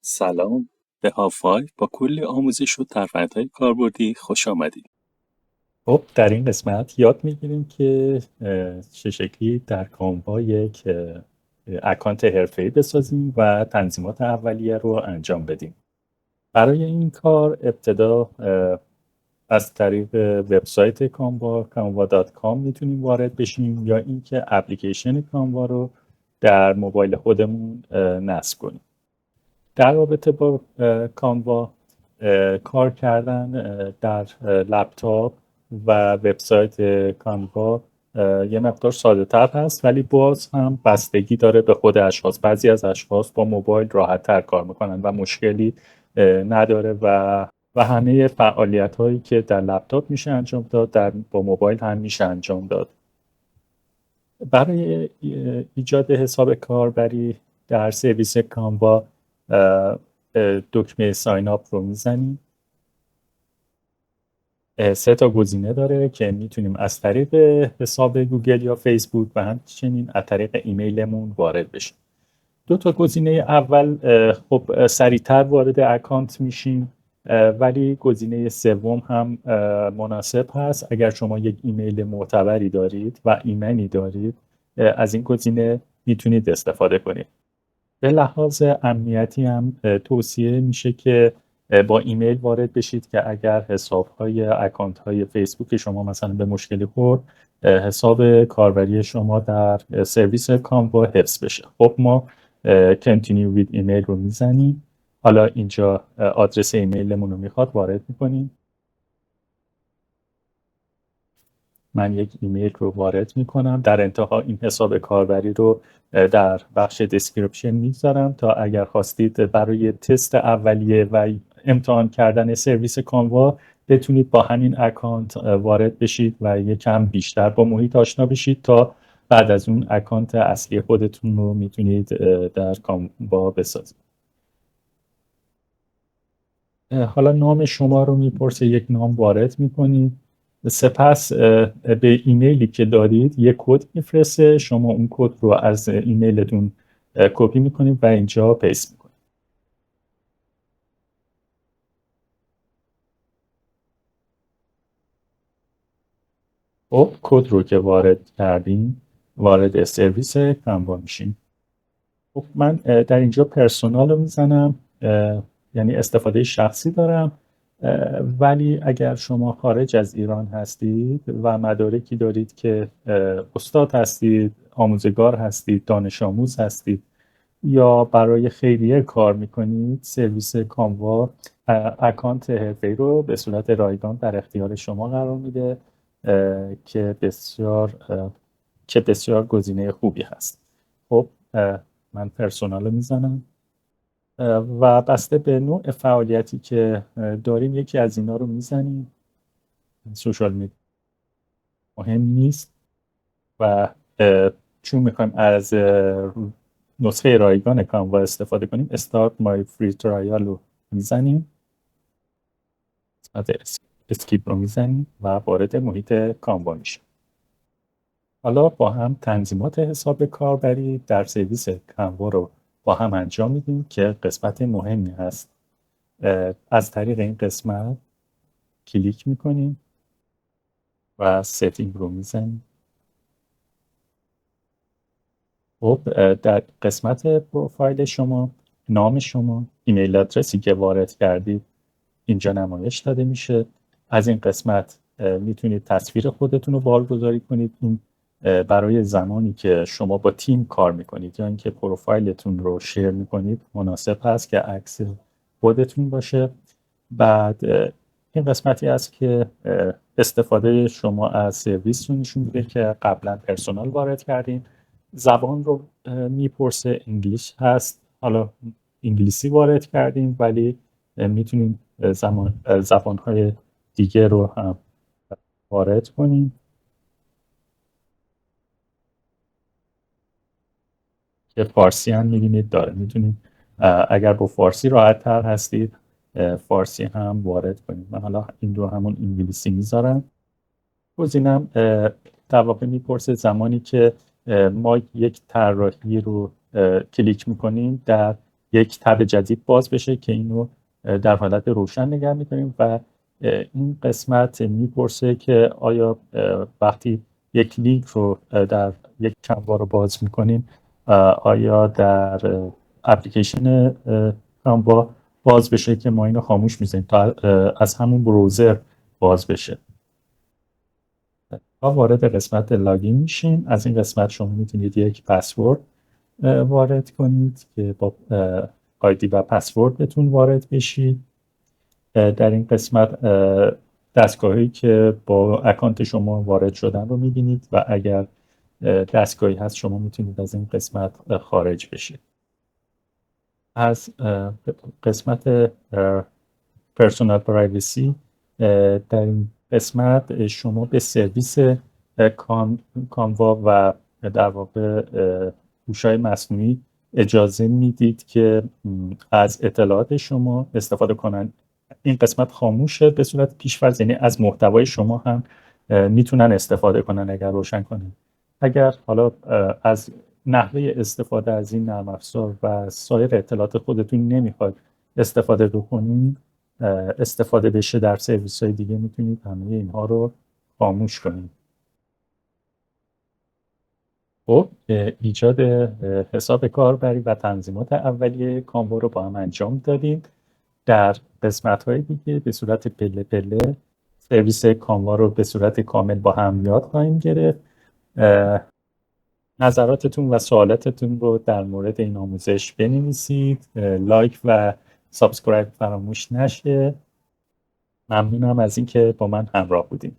سلام، به هاف با کلی آموزش و ترفندهای کاربردی خوش آمدید. خب در این قسمت یاد میگیریم که چه شکلی در کانوا یک اکانت حرفه‌ای بسازیم و تنظیمات اولیه رو انجام بدیم. برای این کار ابتدا از طریق وبسایت کانوا canva.com میتونیم وارد بشیم یا اینکه اپلیکیشن کانوا رو در موبایل خودمون نصب کنیم. در رابطه با کانوا کار کردن در لپتاپ و وبسایت کانوا یه مقدار ساده تر هست، ولی باز هم بستگی داره به خود اشخاص. بعضی از اشخاص با موبایل راحت تر کار میکنن و مشکلی نداره و همه فعالیت هایی که در لپتاپ میشه انجام داد با موبایل هم میشه انجام داد. برای ایجاد حساب کاربری در سرویس کانوا دکمه ساین اپ رو میزنیم. 3 تا گزینه داره که میتونیم از طریق حساب گوگل یا فیسبوک و همچنین از طریق ایمیلمون وارد بشیم. 2 تا گزینه اول خب سریعتر وارد اکانت میشیم، ولی گزینه سوم هم مناسب هست. اگر شما یک ایمیل معتبری دارید و ایمنی دارید، از این گزینه میتونید استفاده کنید. به لحاظ امنیتی هم توصیه میشه که با ایمیل وارد بشید که اگر حساب‌های اکانت‌های فیسبوک شما مثلا به مشکلی خورد، حساب کاربری شما در سرویس کانوا حفظ بشه. خب ما continue with ایمیل رو میزنیم. حالا اینجا آدرس ایمیلمون رو میخواد وارد میکنیم. من یک ایمیل رو وارد میکنم. در انتها این حساب کاربری رو در بخش دسکریپشن میذارم تا اگر خواستید برای تست اولیه و امتحان کردن سرویس کانوا بتونید با همین اکانت وارد بشید و یکم بیشتر با محیط آشنا بشید تا بعد از اون اکانت اصلی خودتون رو میتونید در کانوا بسازید. حالا نام شما رو میپرسه، یک نام وارد میکنید. سپس به ایمیلی که دارید یک کد میفرسته. شما اون کد رو از ایمیلتون کپی میکنید و اینجا پیست میکنید. خب کد رو که وارد کردیم وارد سرویس کانوا میشیم. خب من در اینجا پرسونال رو میزنم، یعنی استفاده شخصی دارم. ولی اگر شما خارج از ایران هستید و مدارکی دارید که استاد هستید، آموزگار هستید، دانش آموز هستید یا برای خیریه کار میکنید، سرویس کانوا اکانت حرفه‌ای رو به صورت رایگان در اختیار شما قرار میده که بسیار گزینه خوبی هست. خب من پرسونال رو میزنم و بسته به نوع فعالیتی که داریم یکی از اینا رو میزنیم. سوشال میدیا مهم نیست و چون میخوایم از نسخه رایگان کانوا استفاده کنیم Start My Free Trial رو میزنیم، اسکیپ رو میزنیم و وارد محیط کانوا میشیم. حالا با هم تنظیمات حساب کاربری در سرویس کانوا رو با هم انجام میدیم که قسمت مهمی هست. از طریق این قسمت کلیک میکنیم و ستینگ رو میزنیم. خب در قسمت پروفایل شما نام شما، ایمیل آدرسی که وارد کردید اینجا نمایش داده میشه. از این قسمت میتونید تصویر خودتون رو بارگذاری کنید. این برای زمانی که شما با تیم کار میکنید یا اینکه پروفایلتون رو شیر میکنید مناسب هست که عکس خودتون باشه. بعد این قسمتی است که استفاده شما از سرویس رو نشون میده که قبلا پرسونال وارد کردیم. زبان رو میپرسه، انگلیش هست. حالا انگلیسی وارد کردیم ولی میتونیم زبانهای دیگه رو هم وارد کنیم که فارسی هم میبینید داره. میتونیم اگر با فارسی راحت تر هستید فارسی هم وارد کنید. من حالا این رو همون انگلیسی میذارم. گزینم در واقع میپرسه زمانی که ما یک طراحی رو کلیک میکنیم در یک تب جدید باز بشه که اینو در حالت روشن نگه می‌داریم و این قسمت میپرسه که آیا وقتی یک لینک رو در یک کانوا رو باز میکنیم آیا در اپلیکیشن کانوا باز بشه که ما اینو خاموش می‌ذاریم تا از همون بروزر باز بشه. تا وارد قسمت لاگین میشیم، از این قسمت شما میتونید یک پسورد وارد کنید که با آیدی و پسوردتون وارد بشید. در این قسمت دستگاهی که با اکانت شما وارد شدن رو میبینید و اگر دستگاهی هست شما میتونید از این قسمت خارج بشید. از قسمت پرسونال پرایوسی در این قسمت شما به سرویس کانوا و در واقع هوش‌های مصنوعی اجازه میدید که از اطلاعات شما استفاده کنن. این قسمت خاموشه به صورت پیش‌فرض، یعنی از محتوای شما هم میتونن استفاده کنن اگر روشن کنن. اگر حالا از نحوه استفاده از این نرم افزار و سایر اطلاعات خودتون نمیخواد استفاده بکنید، استفاده بشه در سرویس های دیگه، میتونید همه اینها رو خاموش کنید. خب ایجاد حساب کاربری و تنظیمات اولیه کانوا رو با هم انجام دادیم. در قسمت های دیگه به صورت پله پله سرویس کانوا رو به صورت کامل با هم یاد خواهیم گرفت. نظراتتون و سوالاتتون رو در مورد این آموزش بنویسید. لایک و سابسکرایب فراموش نشه. ممنونم از اینکه با من همراه بودید.